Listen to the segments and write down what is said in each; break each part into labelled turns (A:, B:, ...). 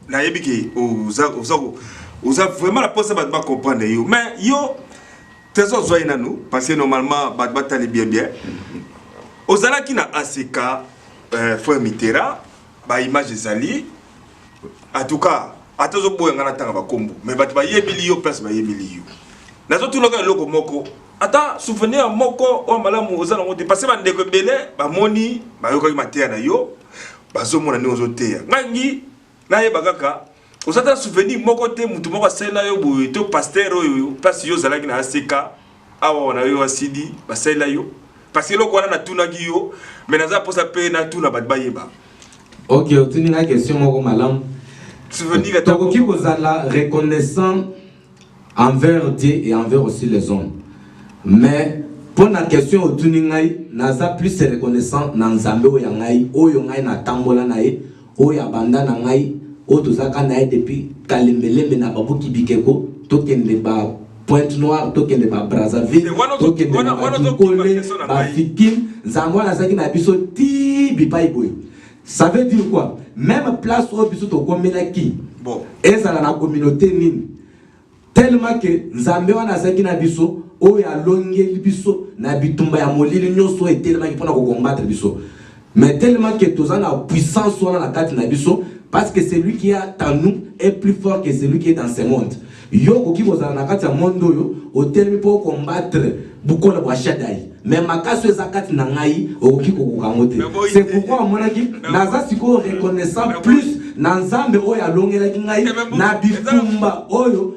A: na yebiki oza vraiment la pose ba comprendre yo mais yo trésor zoina nous parce que normalement ba tali bien ozala ki na ACK frère Mitterrand ba image ezali en tout cas atazo boyanga na tanga ba kombo mais ba yebili yo place ba yebili yo nazo tunoka loko moko ata souvenir moko o malamu ozala ngo parce que ba ndeko belé ba moni ba yoka matea na yo bazo mona ni ozoteya ngangi na yeba kaka osata souvenir moko te mutu moko sela yo boye to pasteur oyo place yo zalaki na ACK awa na yo asidi basela yo parce que loko wana na tunaki yo mais naza posa pe na tuna ba yeba.
B: OK, otuni na question moko malamu
A: souvenir
B: to ko ki kozala reconnaissant envers Dieu et envers aussi les hommes. Mais pour la question au tuningai, naza plus reconnaissant dans Nzambe o yangai, o yangai na tambola nae, o yabanda na ngai, o tozaka nae depuis kalembelembe na babu kibikeko, tokende ba Pointe Noire, tokende ba Brazzaville, tokende ba Kikole, ba Fikim, Nzambe na zaki na biso ti bipai boy. Ça veut dire quoi? Même place où biso to komela ki.
A: Bon.
B: Et ça la communauté nini. Tellement que Nzambe wana zaki na biso o ya longeli biso na bitumba ya molili nyoso et tellement qu'il faut combattre biso. Mais tellement que tous la puissance sur la carte na biso parce que celui qui est en nous est plus fort que celui qui est dans ce monde. Yo ko ki bozana na carte ya monde yo o tellement pour combattre bukola bwa Shaddai. Mais makaso ezakati na ngai o ki ko kangote. C'est pourquoi mona ki naza siko reconnaissant plus na Nzambe o ya longela ki ngai na bitumba oyo.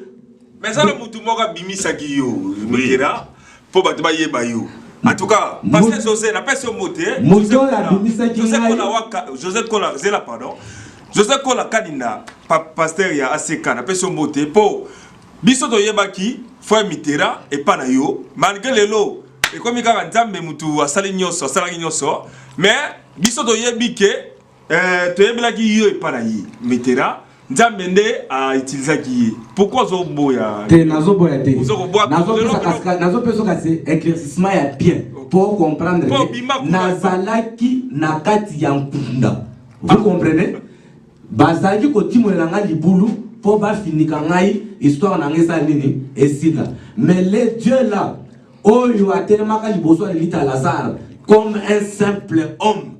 A: Mais ça le mutu moka bimisa ki yo Mitterrand pour ba yeba yo. En tout cas, parce que José n'a pas ce mot José Kola Zela pardon. José Kola Kanina pasteur ya ACK n'a pas ce mot pour biso to yeba ki frère Mitterrand et pas na yo malgré les lots et comme il a Nzambe mutu asali nyoso mais biso to yebi ke to yebela ki yo et pas na yi Mitterrand Nzambe nde a utilisé qui pourquoi zo boya
B: te nazo boya te nazo peso kasi éclaircissement ya bien pour comprendre nazalaki na kati ya nkunda vous comprenez bazaki ko timolela nga libulu pour ba finika ngai histoire na ngesa nini esila mais les dieux là oyo atelema ka liboso ya lita Lazare comme un simple homme.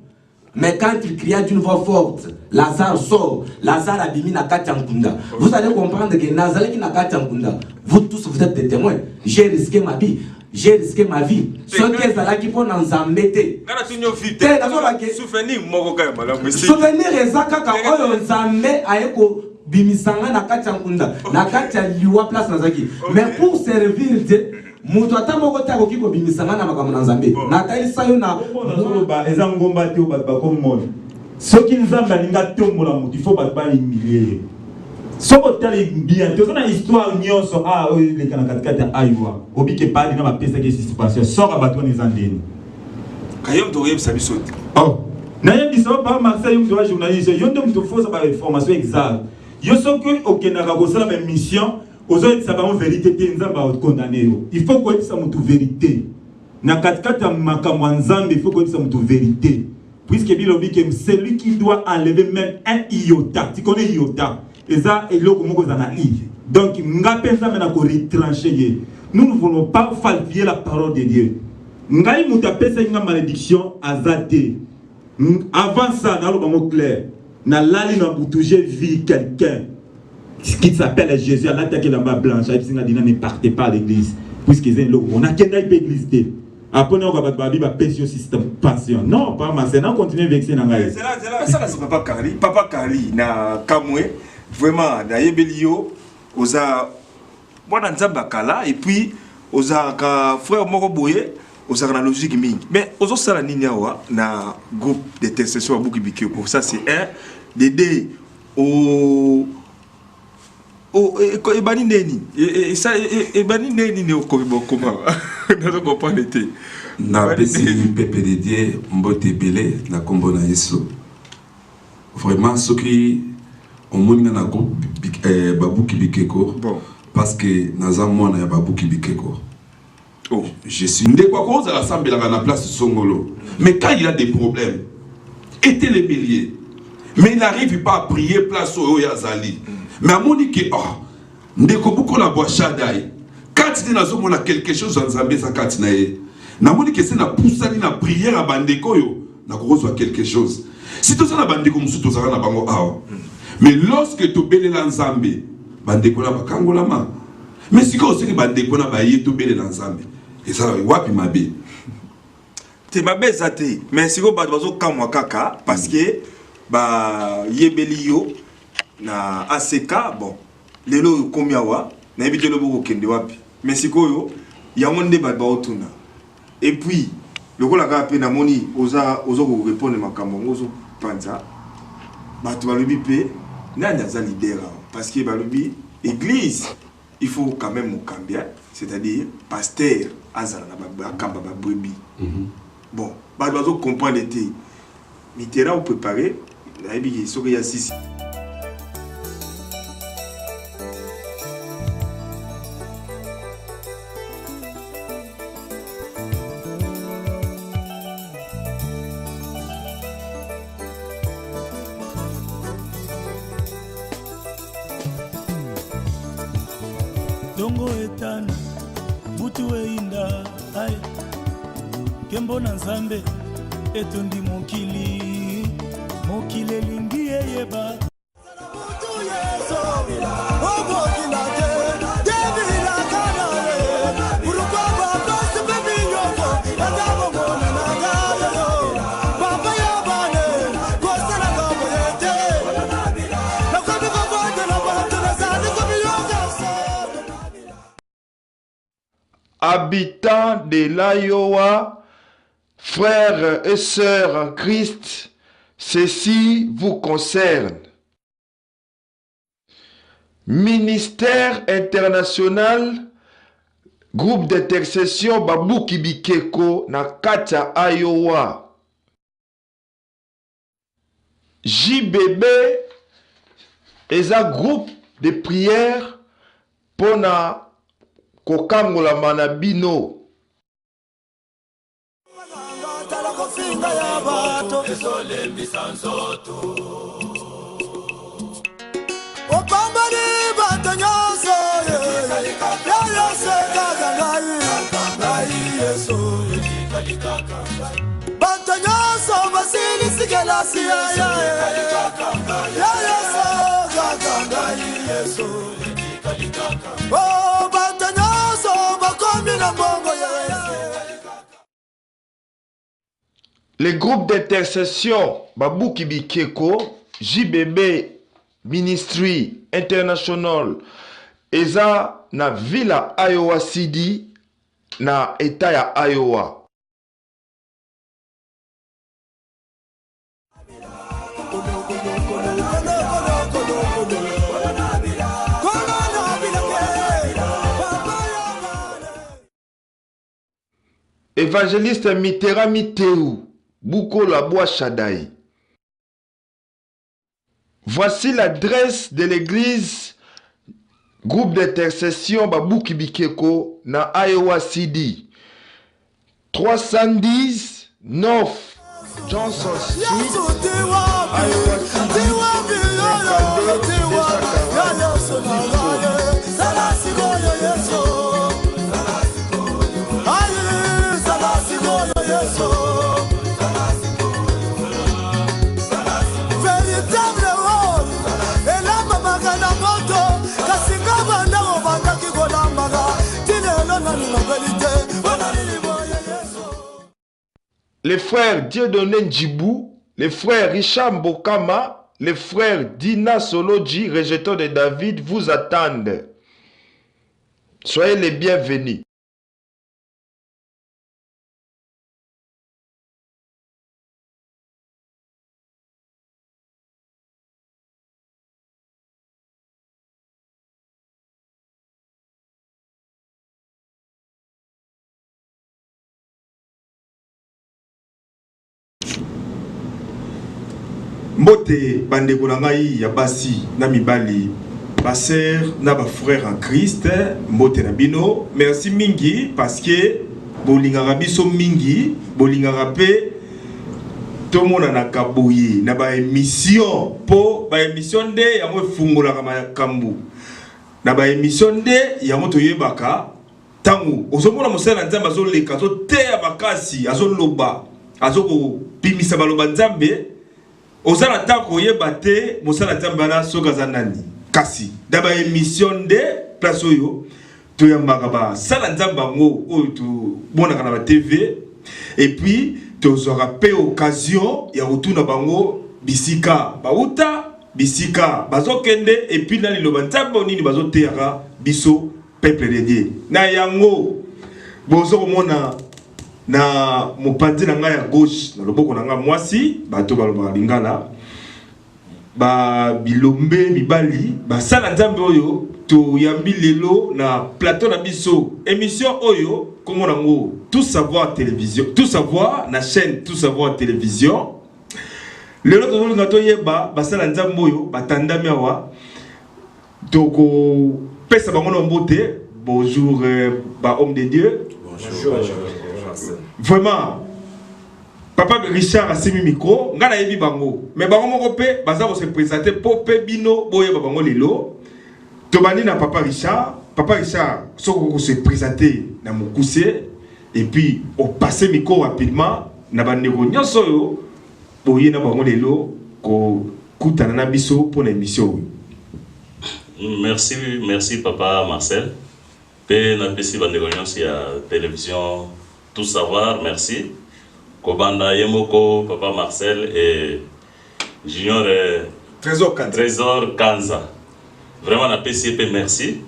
B: Mais quand il cria d'une voix forte, Lazare sort, Lazare abimi na kati nkunda. Vous allez comprendre que Nazareth na kati nkunda. Vous tous vous êtes des témoins. J'ai risqué ma vie. J'ai risqué ma vie. Ce que ça qui pour nous embêter.
A: Souvenir moko ka malamu.
B: Souvenir ezaka ka oyo Nzambe ayeko bimisanga na kati nkunda. Na kati liwa place nazaki. Mais pour servir Dieu mutu atamoko tako kiko bimisanga na makambo na Nzambe na taisa yo na
C: ba ezangomba te ba komona soki Nzambe alinga tombola mutu il faut ba humilier soko tali bien to na histoire nyonso le kana katikati aywa obike pali na ba pesa ke situation sora bato ni zandeni
A: kayom to yebisa biso
C: na yebisa ba Marseille yo doit journaliste yo ndo mtu fosa ba information exacte yo soki okenaka ko sala même mission aujourd'hui ça va en vérité te Nzambe va condamner il faut que ça mutu vérité na katikati makambo Nzambe il faut que ça mutu vérité puisque bilobi que celui qui doit enlever même un iota tu connais iota et ça et loko moko zana i donc ngape Nzambe na ko retrancher nous ne voulons pas falsifier la parole de Dieu ngai mutu apesa nga malédiction azate avant ça na lo bango clair na lali na boutuger vie quelqu'un qui s'appelle Jésus, à l'attaque de la main blanche, ne partez pas à l'église, puisqu'ils ont l'eau. On a qu'un église. Après, on va battre péché système passion. Non, pas ma c'est non, continuer avec ça.
A: Ça, c'est Papa Kari, na Kamwe, vraiment, na Yebelio, osa, moi, dans Zambakala, et puis, osa, frère Moroboye, osa, na logique ming. Mais, osa, ça, la Ninyawa, na groupe de intercession à Boukibiki, pour ça, c'est un, d'aider au. Et bani neni et ça et bani neni ne comment na ko pas l'été
D: na pesi PPDD mbote belé na kombo na Yesu vraiment ce qui on mona na groupe babu kibikeko parce que naza mwana ya babu kibikeko je suis ndé quoi cause rassemble la place Songolo mais quand il a des problèmes était les milliers Mais il n'arrive pas à prier place au Yazali. Mais à mon dit oh, ndeko beaucoup la bois Shaddai. Quand il a quelque chose dans Zambé sa katinae. Na mon dit que c'est na poussani na prière à bandeko yo. Na grosso quelque chose. Si tu as na bandeko musu to zara na bango awa. Mais lorsque tu belle la Zambé, bandeko na bakangola ma. Mais si ko aussi bandeko na baye to belle la Zambé. Et ça wapi mabe.
A: Te mabe zate. Mais si ko bazo kamwa kaka parce que ba yebeli yo na ACK bon lelo combien wa na ebite lo boko kende wapi mais sikoyo yango nde ba otuna et puis lokola ka pe na moni oza ko répondre makambo ozo panza ba to balobi pe nani aza leader parce que balobi église il faut quand même mukambia c'est-à-dire pasteur azala na ba kamba ba brebis bon ba dozo comprendre été Mitterrand ou préparer la ebi so ya sisi
E: Dongo etana butu einda ay kembo na nzambe etondi mokili mokili lingi yeba
F: Habitants de l'Iowa, frères et sœurs en Christ, ceci vous concerne. Ministère international, groupe d'intercession Babuki Bikeko na Katia Iowa. JBB est un groupe de prière pour na kokangola manabino. Les groupes d'intercession Babuki Bikeko, JBB Ministry International, eza na Villa Iowa City na État ya Iowa. Évangéliste Mitterrand Miteu, Bouko la Bois Shaddai. Voici l'adresse de l'église groupe d'intercession Babuki Bikeko na Iowa City. 310 North Johnson Street, Iowa City. Les frères Dieudonné Ndjibou, les frères Richard Mbokama, les frères Dina Soloji, rejetons de David, vous attendent. Soyez les bienvenus.
A: Mbote bandeko na ngai ya basi na mibali baser na ba frère en Christ mbote na bino merci mingi parce que bolingaka biso mingi bolingaka pe tout le monde a kabouye na ba émission po ba émission de ya mo fungola kama kambu na ba émission de ya mo toyebaka tangu ozomona mosala nzambe azoleka azoteya makasi azoloba azoko bimisa baloba nzambe ozala tako yeba te mosala nzambe na soka za nani kasi na ba émission de place oyo toyambaka ba sala nzambe ngo oyo to bonaka na ba TV et puis tozora pe occasion ya retourna bango bisika bauta bisika bazokende et puis na liloba nzambe nini bazoteaka biso peuple de Dieu na yango bozo komona na mopanzi na ngai ya gauche na loboko na ngai mwasi bato baloba lingala ba bilombe mibali ba sala nzambe oyo to yambi lelo na plateau na biso émission oyo comme on tout savoir télévision tout savoir na chaîne tout savoir télévision lelo to ngato yeba ba sala nzambe oyo batandami awa toko pesa bango na mbote bonjour ba homme de Dieu bonjour vraiment papa Richard asimi micro ngana yebi bango mais bango moko pe baza ko se présenter pour pe bino boye bango lelo tobani na papa Richard soko se présenter na mokuse et puis au passer micro rapidement na bandeko nyonso yo boye na bango lelo ko kutana na biso pour l'émission.
G: Merci papa Marcel. Pe na pesi bandeko nyonso ya télévision Tout Savoir, merci. Kobanda Yemoko, papa Marcel et Junior Trésor Kanza. Vraiment na PCP merci.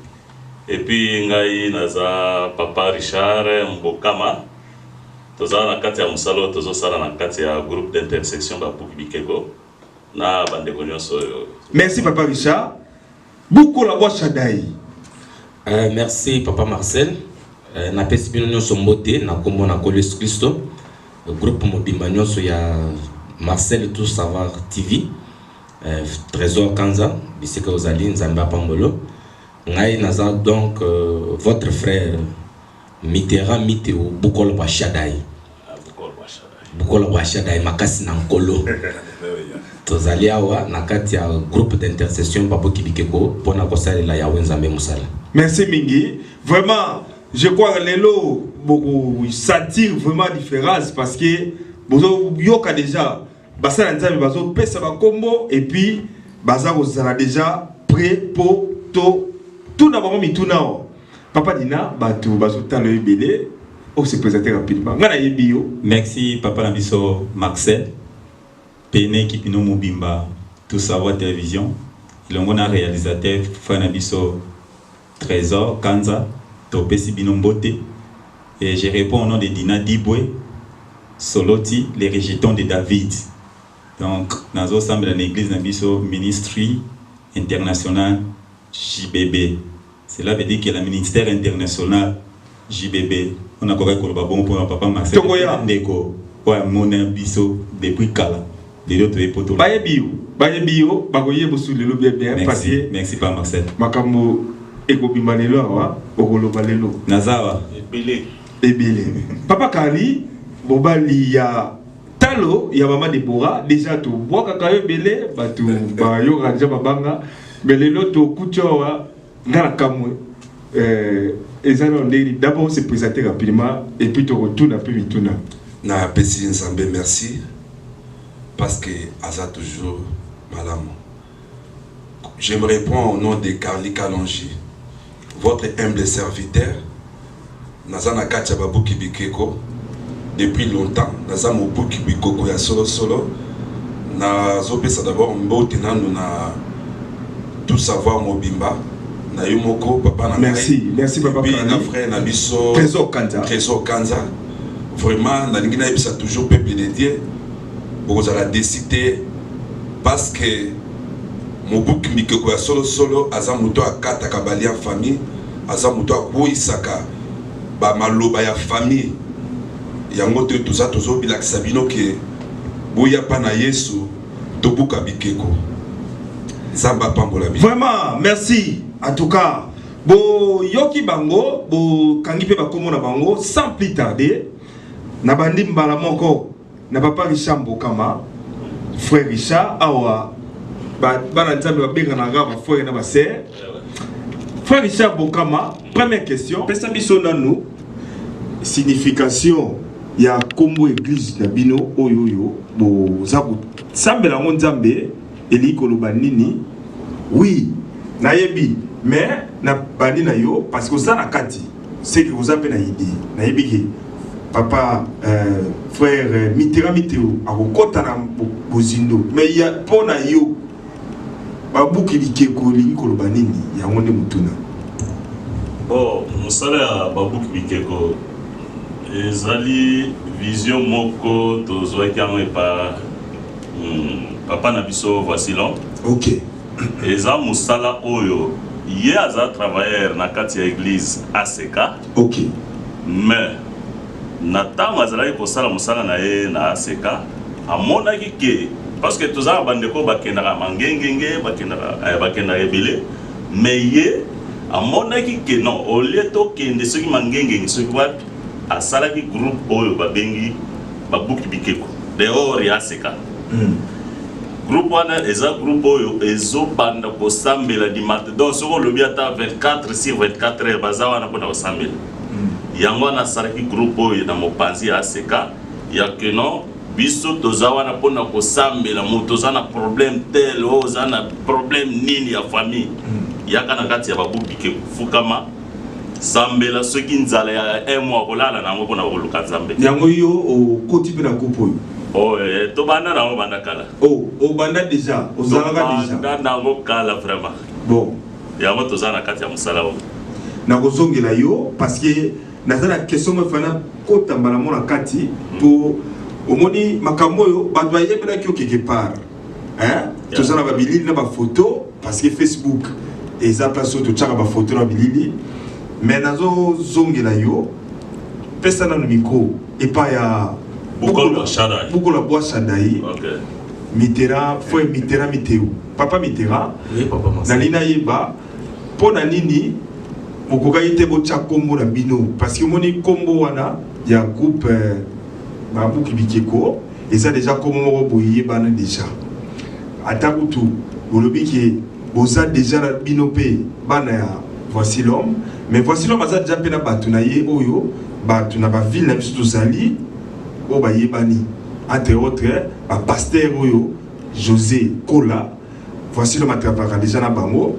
G: Et puis ngai naza papa Richard Mbokama. Toza na kati ya musalo tozo sala na kati ya groupe d'intersection ba Buki Bikeko na bandeko nyonso.
A: Merci papa Richard. Beaucoup la voix Shadai.
B: Merci papa Marcel. Na PCP nyonso mbote na kombo na Kolis Christo. Groupe mobimba nyonso ya Marcel Tout Savoir TV. Trésor Kanza, bisika ozali nzamba pambolo. Ngai naza donc votre frère Mitterrand Miteo Bukolo Bashadai. Bukolo Bashadai makasi na nkolo. Tozali awa na kati ya groupe d'intercession Babo Kibikeko pona kosalela ya wenzambe musala.
A: Merci Mingi. Vraiment, je crois que lelo beaucoup sentir vraiment différence parce que bozo yoka déjà basala nzambe bazo pesa ba kombo et puis baza kozala déjà prêt pour tout na bango mitunao papa dina bato bazo talo ebele on se présenter rapidement ngana yebio.
C: Merci papa Nabiso Marcel Pene Kipino Mobimba Tout Savoir Télévision ilongona réalisateur Fanabiso Trésor Kanza Topesi Binombote et je réponds au nom de Dina Dibwe Soloti les rejetons de David. Donc, nous sommes dans l'église Nabiso Ministry International JBB. Cela veut dire que le ministère international JBB, on a correct le babon pour papa Marcel. Ndeko, ouais, mon Nabiso depuis Kala. De l'autre époque.
A: Bayebio, bagoye bosu lelo bien passé.
C: Merci pas Marcel.
A: Makambo eko bimalelo awa, okolo balelo.
C: Nazawa.
A: Ebele. Papa Kali, bobali ya talo ya mama Deborah déjà to bois kaka ebele batu ba yo ranja babanga belelo to kuchowa ngala kamwe ezalo ndeli d'abord se présenter rapidement et puis to retourne après mituna
D: na pesi nzambe merci parce que aza toujours malamu. Je me réponds au nom de Carly Kalonji, votre humble serviteur. Nazana kacha babuki bikeko depuis longtemps. Nazana mobuki bikoko ya solo. Nazopesa d'abord mbote nanu na Tout Savoir Mobimba. Na yumoko papa na
A: merci papa
D: Kali. Na frère na biso
A: Trésor Kanza.
D: Vraiment na lingina ebisa toujours peuple de Dieu. Vous allez décider parce que mobuki bikoko ya solo azamuto akata kabali en famille, azamuto akoisaka ba maloba ya famille. Yango te tout ça tozo bilakisa bino ke boya pa na Yesu tobuka bikeko. Zamba pambola bi.
A: Vraiment merci en tout cas. Bo yoki bango, bo kangi pe ba komona bango sans plus tarder. Na bandi mbala moko na papa Richard Mbokama frère Richard awa bana nzambe babenga na ngaba frère na ba sœur frère Richard Mbokama première question pesa biso nanu signification ya kombo église na bino oyoyo bo zaku sambela nzambe eli koloba nini oui nayebi mais na bandi na yo parce que ça na kati c'est que vous avez na idée nayebi ki papa frère Mitterrand a kokota na bozindo mais il y a pona yo babuki bikeko lingi koloba nini ya ngonde mutuna
G: bon musala ya babuki bikeko ezali vision moko tozwaki yango epa papa na biso Vasilon.
A: Ok.
G: Eza musala oyo ye aza travailleur na kati ya église ACK.
A: Ok.
G: Mais na ntango azalaki kosala musala na ye na ACK amonaki ke parce que tozala bandeko bakendaka mangengenge bakendaka ebele mais ye amonaki ke non au lieu tokende soki mangengenge soki wapi asalaki groupe oyo babengi babuki bikeko dehors ya ACK. Groupe wana eza groupe oyo ezobanda kosambela di mat donc soko lobi ata 24 sur 24 heures baza wana mpona kosambela yango wana asalaki groupe oyo na mopanzi ya ACK ya ke non biso toza wana mpona kosambela moto oza na problème tel oza na problème nini ya famille yaka na kati ya babuki bikeko fukama sambela soki nzala ya un mois kolala nango mpona koluka nzambe
A: yango yo okoti mpe na groupe oyo.
G: Oh, to banda nango banda kala.
A: Oh, au banda déjà, aux zalaka déjà.
G: Banda nango kala vraiment.
A: Bon.
G: Yango tozana kati ya musala o.
A: Na kozongela yo parce que nazala question me fana kota mbala mona kati pour omoni makambo yo bato yebela ki quelque part. Hein? Tozana ba bilili na ba photo parce que Facebook et ça place to tchaka ba photo na bilili. Mais nazo zongela yo pesa na micro et pas ya beaucoup la boîte Shadai.
G: Okay.
A: Mitterrand, frère Mitterrand Mitterrand. Papa Mitterrand.
B: Oui, papa Marcel.
A: Nalina yeba pour nanini beaucoup été bocha combo na bino parce que moni combo wana ya groupe babuki bikeko et ça déjà comme on boyer bana déjà. Atakutu olobi ki boza déjà na bino pe bana ya voici l'homme mais voici l'homme aza déjà pe na batu na ye oyo batu na ba ville na biso tozali o ba yebani entre autres ba pasteur oyo José Kola voici le matravaka déjà na bango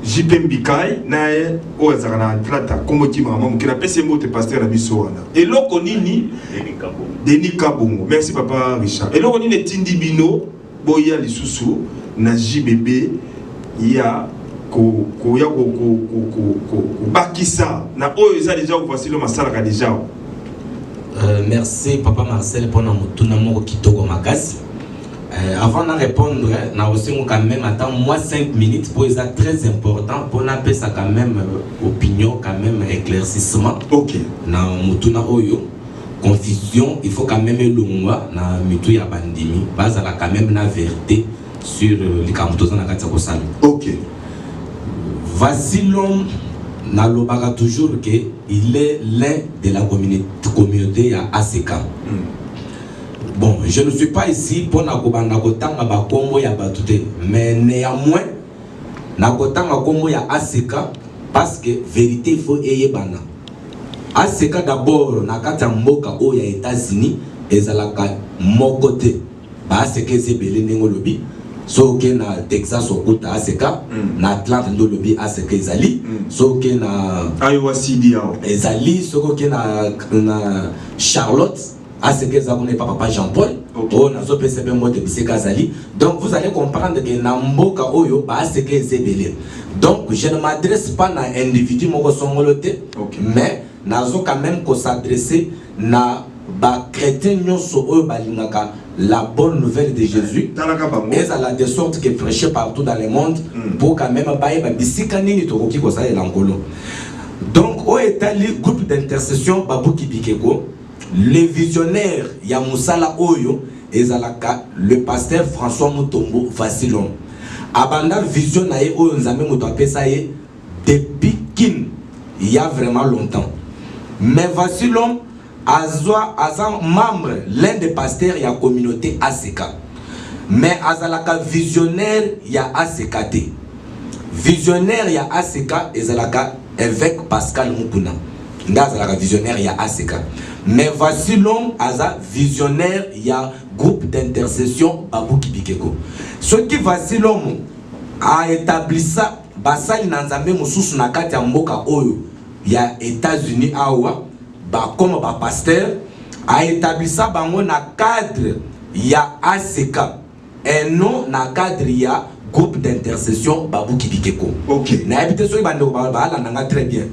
A: JP Mbikai nae o ezaka na plata kombo ki mama mukina pese mote pasteur na biso wana eloko nini Denis Kabongo merci papa Richard eloko nini tindi bino boya lisusu na JBB ya ko bakisa na oyo eza déjà voici le masala déjà.
B: Merci Papa Marcel pour notre kitoko makasi. Avant de répondre, na aussi quand même attends moi 5 minutes pour ça très important pour n'appeler ça quand même opinion quand même éclaircissement.
A: OK.
B: Na mutuna oyo confusion, il faut quand même longwa na mitu ya bandimi, base la quand même la vérité sur les kamutoza na kati ko sala.
A: OK.
B: Vasilon Nalobaka toujours qu'il est l'un de la communauté à ACK. Bon, je ne suis pas ici pour nakotanga ba kombo ya batute, mais néanmoins nakotanga kombo ya ACK parce que vérité il faut eyebana. ACK d'abord nakata mboka o ya États-Unis ezalaka mokote ba ACK ezebele ngolobi. So que na Texas okuta ACK, na Atlanta ndo lobi ACK ezali, so que na
A: Iowa City
B: ezali, so que na Charlotte ACK ezali papa Jean-Paul, oh na zo PCB mote biseka ezali. Donc vous allez comprendre que na mboka oyo ba ACK ezebele. Donc je ne m'adresse pas na individu moko songolote, mais nazo quand même ko s'adresser na ba chrétien nyonso oyo balingaka la bonne nouvelle de Jésus et ça la de sorte que prêcher partout dans le monde pour quand même bailler bisika nini tokoki ko ça l'angolo. Donc au étali groupe d'intercession babuki bikeko les visionnaires ya musala oyo ezalaka le pasteur François Mutombo Vasilon abanda vision na ye oyo nzambe moto apesa ye depuis kin il y a vraiment longtemps mais Vasilon aza membre l'un des pasteurs de la communauté ACK. Mais azalaka visionnaire ya ACKT. Visionnaire ya ACK ezalaka évêque Pascal Mukuna. Ndazalaka visionnaire ya ACK. Mais voici l'homme aza visionnaire ya groupe d'intercession Babouki Bikeko. Ce qui voici l'homme a établi ça basali nanzambe mususu na kati ya mboka oyo ya États-Unis awa ba comme ba pasteur a établi ça bango na cadre ya ACK et non na cadre ya groupe d'intercession Babouki Bikeko. OK. Na habité so bande ba la nanga très bien.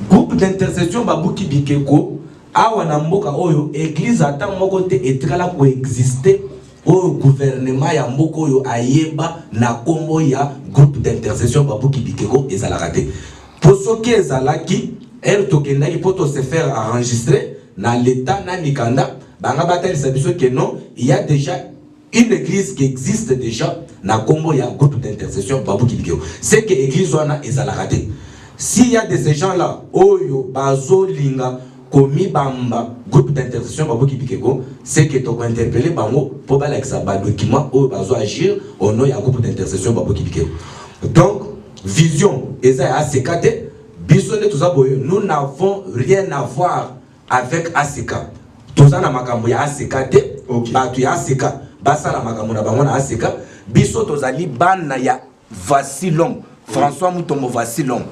B: Groupe d'intercession Babouki Bikeko awa na mboka oyo église ata moko te etikala ko exister au gouvernement ya mboko yo ayeba na kombo ya groupe d'intercession Babouki Bikeko ezalaka te. Pour ce qui ezalaki elle tokendaki poto se faire enregistrer na l'état na mikanda banga batali sabiso que non, il y a déjà une église qui existe déjà na kombo ya groupe d'intercession Babouki Bikeko. C'est que église wana ezalaka te. S'il y a de ces gens là oyo bazo linga komi bamba groupe d'intercession Babouki Bikeko, c'est que tu as interpellé bango pour balayer ça document ou bazo agir au nom du groupe d'intercession Babouki Bikeko. Donc vision eza ACKT bisone tout ça nous n'avons rien à voir avec ACK. Tout ça na makambo ya ACKT, ba tu ya ACK, basa na makambo na bango na ACK, biso tozali bana ya Vassilon, François Mutombo Vassilon.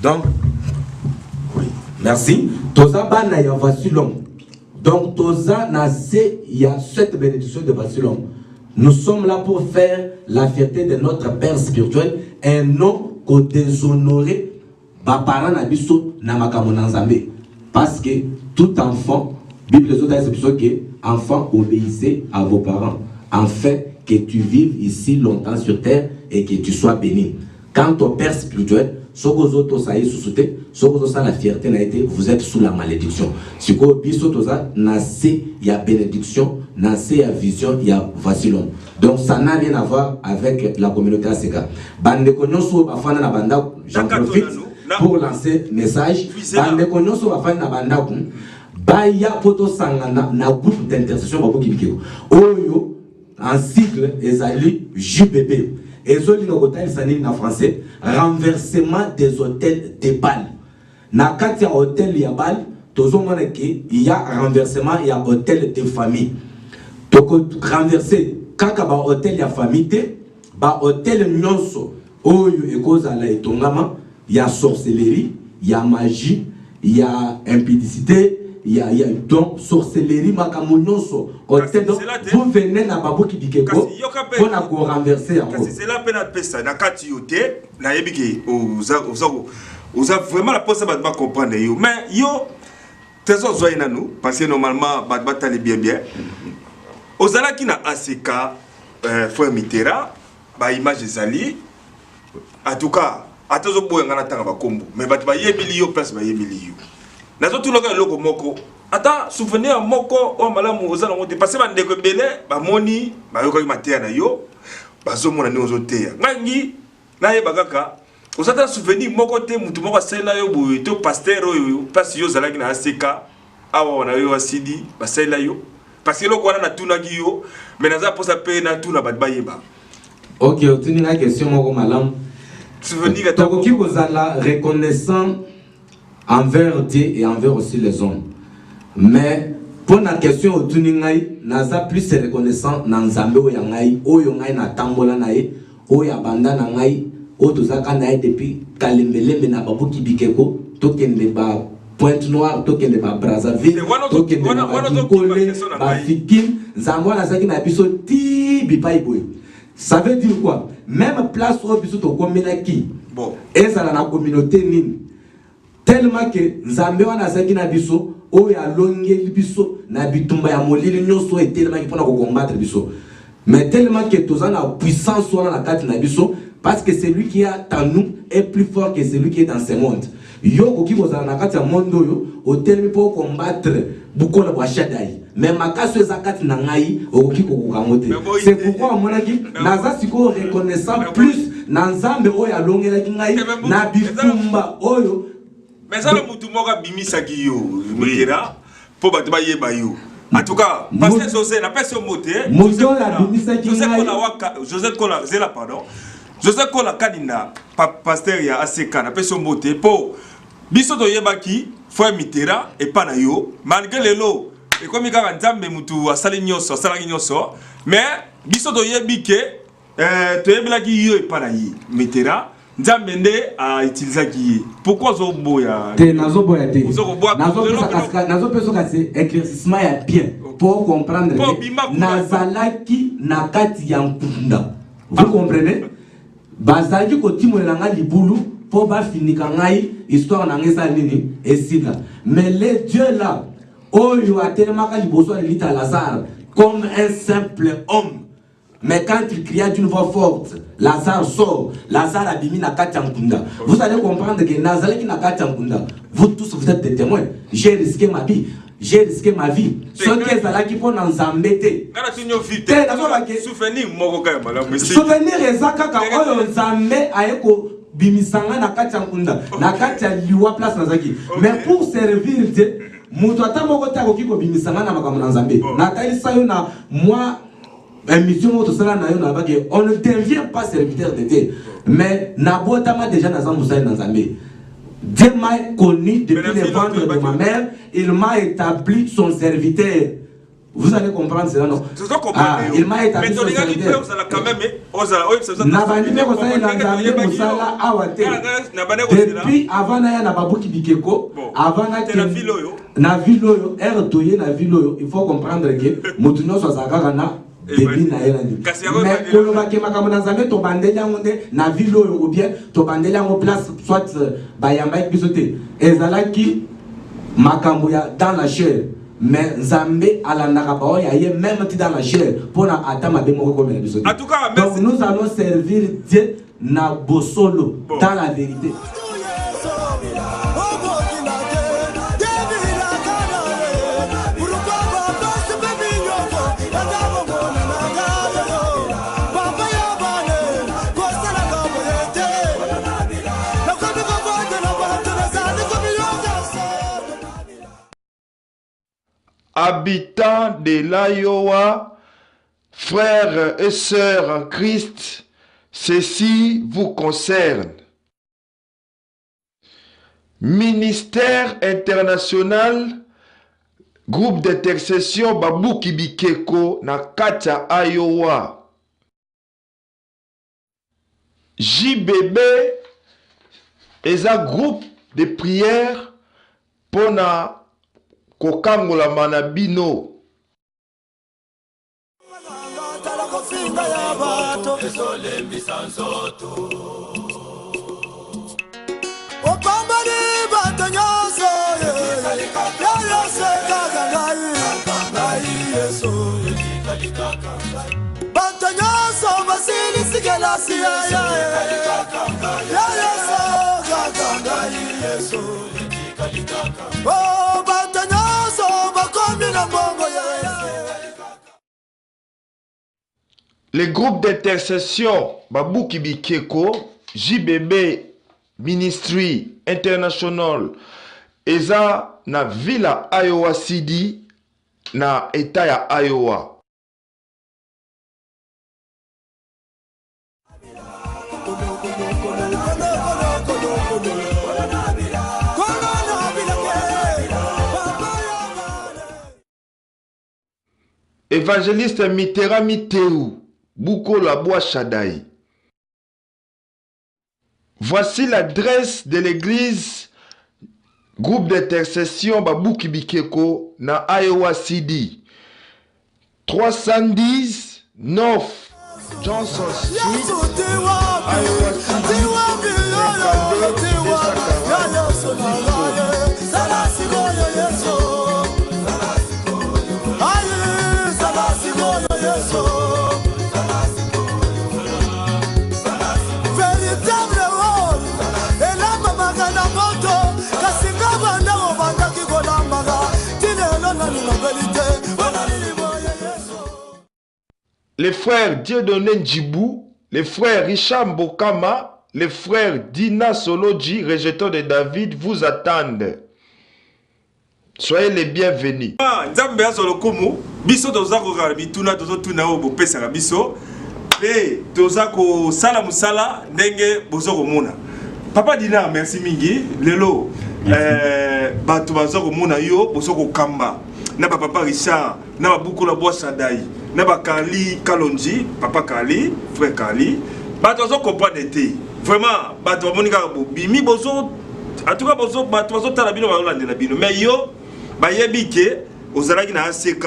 B: Donc merci. Toza bana ya Vassilon. Donc toza na se ya cette bénédiction de Vassilon. Nous sommes là pour faire la fierté de notre père spirituel et non qu'au déshonorer ba parents na biso na makambo na Nzambe. Parce que tout enfant, Bible dit que enfant obéissez à vos parents, afin que tu vives ici longtemps sur terre et que tu sois béni. Quant au père spirituel, la fierté n'a été, vous êtes sous la malédiction. Si vous êtes il y a bénédiction, il y a vision, il y a Vassilon. Donc ça n'a rien à voir avec la communauté ACK. J'en profite pour lancer message. Baya poto sangana na groupe d'intercession Babouki Bikeko. Oyo en cycle ezali JBP. Ezoli no kota isani na français renversement des hôtels de Bâle. Na kati ya hôtel ya Bâle tozo mona ke il y a renversement ya hôtel de famille. Toko renverser kaka ba hôtel ya famille te ba hôtel nyonso oyo ekoza la etongama ya sorcellerie, ya magie, il y a impudicité, il y a donc sorcellerie makamonyoso. Vous venez na Babouki Bikeko pour na ko renverser en haut.
A: C'est la peine à pesa na kati yote na yebiki oza vraiment la pose ba comprendre yo mais yo tezo zoya na nous parce que normalement ba tali bien ozala ki na ACK frère Mitterrand ba image ezali en tout cas atozo boyanga na tanga ba kombo mais ba yebili yo place ba yebili yo nazo tout loka loko moko ata souvenir moko o malamu ozala ngo dépasser ba ndeko belé ba moni ba yoka matéya na yo bazo mona ni ozo teya ngangi na ye bagaka ozata souvenir moko te mutu moko sela yo boye to pasteur yo parce yo zalaki na ACK awa na yo asidi ba sela yo parce que loko wana na tuna ki yo mais naza posa pe na tuna ba bayeba.
B: OK, otuni na question moko malamu
A: souvenir
B: ta qui vous la reconnaissant envers Dieu et envers aussi les hommes. Mais pour la question au tuningai, naza plus reconnaissant dans Nzambe o yangai, o yangai na tambola nae, o ya banda na ngai, o tozaka nae depuis Kalembele na Babouki Bikeko, tokende ba Pointe Noire, tokende ba Brazzaville, tokende ba Dikole, ba Fikim, Nzambe na zaki na biso ti bipai boy. Ça veut dire quoi? Même place où biso to komelaki. Bon, ezala na communauté nini. Tellement que Nzambe wana zaki na biso o ya longeli biso na bitumba ya molili nyoso et tellement qu'il faut combattre biso. Mais tellement que tous la puissance wana na kati na biso parce que celui qui est en nous est plus fort que celui qui est dans ce monde. Yo koki bozala na kati ya monde yo o tellement pour combattre bukola bwa Shaddai. Mais makaso ezakati na ngai okoki kokokamote. C'est pourquoi monaki naza siko reconnaissant plus na Nzambe o ya longelaki ngai na bitumba oyo.
A: Mais ça le mutu moka bimisa ki yo Mitterrand pour battre Yebayou. En tout cas, parce que José, la personne moté, José Kola, Zela, pardon. José Kola Kanina, pasteur ya ACK, la personne moté, pour Bisoto Yebaki, Foy Mitera, et Panayo, malgré les lots, et comme il y a un temps, à Salignoso, mais Bisoto Yebike, tu es blaki yo et Panayi, Mitera. Nzambende a utilisé qui pourquoi zoboya
B: te nazoboya te nazo peso kasi éclaircissement ya bien pour comprendre nazalaki na kati ya nkunda vous comprenez bazaki ko timolela libulu pour ba finika ngai histoire na ngesa nini esila mais les dieux là oyo atelemaka liboso ya lita Lazare comme un simple homme. Mais quand il cria d'une voix forte, Lazare sort, Lazare a bimi na Katiankunda. Vous allez comprendre que Nazareth qui na Katiankunda, vous tous vous êtes des témoins. J'ai risqué ma vie. J'ai risqué ma vie. Ce que ça qui font nous embêter. Souvenir ezakaka oyo nzambe ayeko bimisanga na Katiankunda. Na Katia liwa place nazaki. Mais pour servir Dieu, mutu atamoko ta kokiko bimisanga na makambo na nzambe. Na taisa yo na moi on ne devient pas serviteur de Dieu. Mais Nabotama déjà dans un Dieu m'a connu depuis le ventre de ma mère. Il m'a établi son serviteur. Vous allez comprendre cela, non? Il m'a établi son serviteur. Depuis avant il faut comprendre que Motuno soit mais kolobaki makambo na nzambe to bandeli yango nde na ville oyo ou bien to bandeli yango place soit bayamba biso te ezalaki makambo ya dans la chair mais nzambe alandaka ba oyo ye même ti dans la chair pour na atama be moko comme biso te. En tout cas, donc nous allons servir Dieu na bosolo dans la vérité.
F: Habitants de l'Iowa, frères et sœurs en Christ, ceci vous concerne. Ministère international, groupe d'intercession Babouki Bikeko na Katia Iowa. JBB est un groupe de prière pour na kokangola manabino. Les groupes d'intercession Babouki Bikeko, JBB Ministry International, eza na Villa Iowa City na État ya Iowa. Évangéliste Mitera Miteu, Bouko la Bois Shadai. Voici l'adresse de l'église groupe d'intercession Babouki Bikeko na Iowa City. 310 North Johnson Street, Iowa City. Les frères Dieudonné Njibou, les frères Richard Mbokama, les frères Dina Soloji, rejetons de David, vous attendent. Soyez les bienvenus.
A: Nzambe azolo komo biso tozako bituna tozotuna o bopesa ka biso pe tozako sala musala ndenge bozoko mona. Papa Dina merci mingi lelo bato bazoko mona yo bozoko kamba na papa Richard na Bukula Bosadai na Kali Kalonji papa Kali frère Kali bato bazoko comprendre te vraiment bato monika bimi bozo en tout cas bozo bato bazotala bino balanda bino mais yo bayebi ke ozalaki na ACK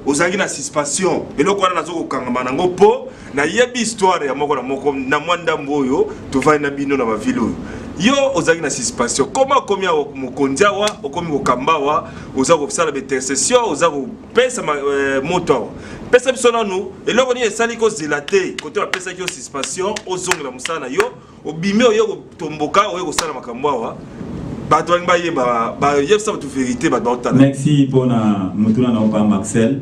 A: ozalaki na suspension eloko wana nazoko kangama nango po na yebi histoire ya moko na mwanda mboyo tovai na bino na bavile oyo yo ozalaki na suspension comment komi ya mokonzi awa okomi kokambawa oza kosala intercession oza kopesa moto awa pesa biso nanu eloko nini esali kozela te kote bapesaki yo suspension ozongela mosala na yo obimi oyo kotomboka oyo kosala makambo awa.
C: Merci pour na mutuna na opa Marcel.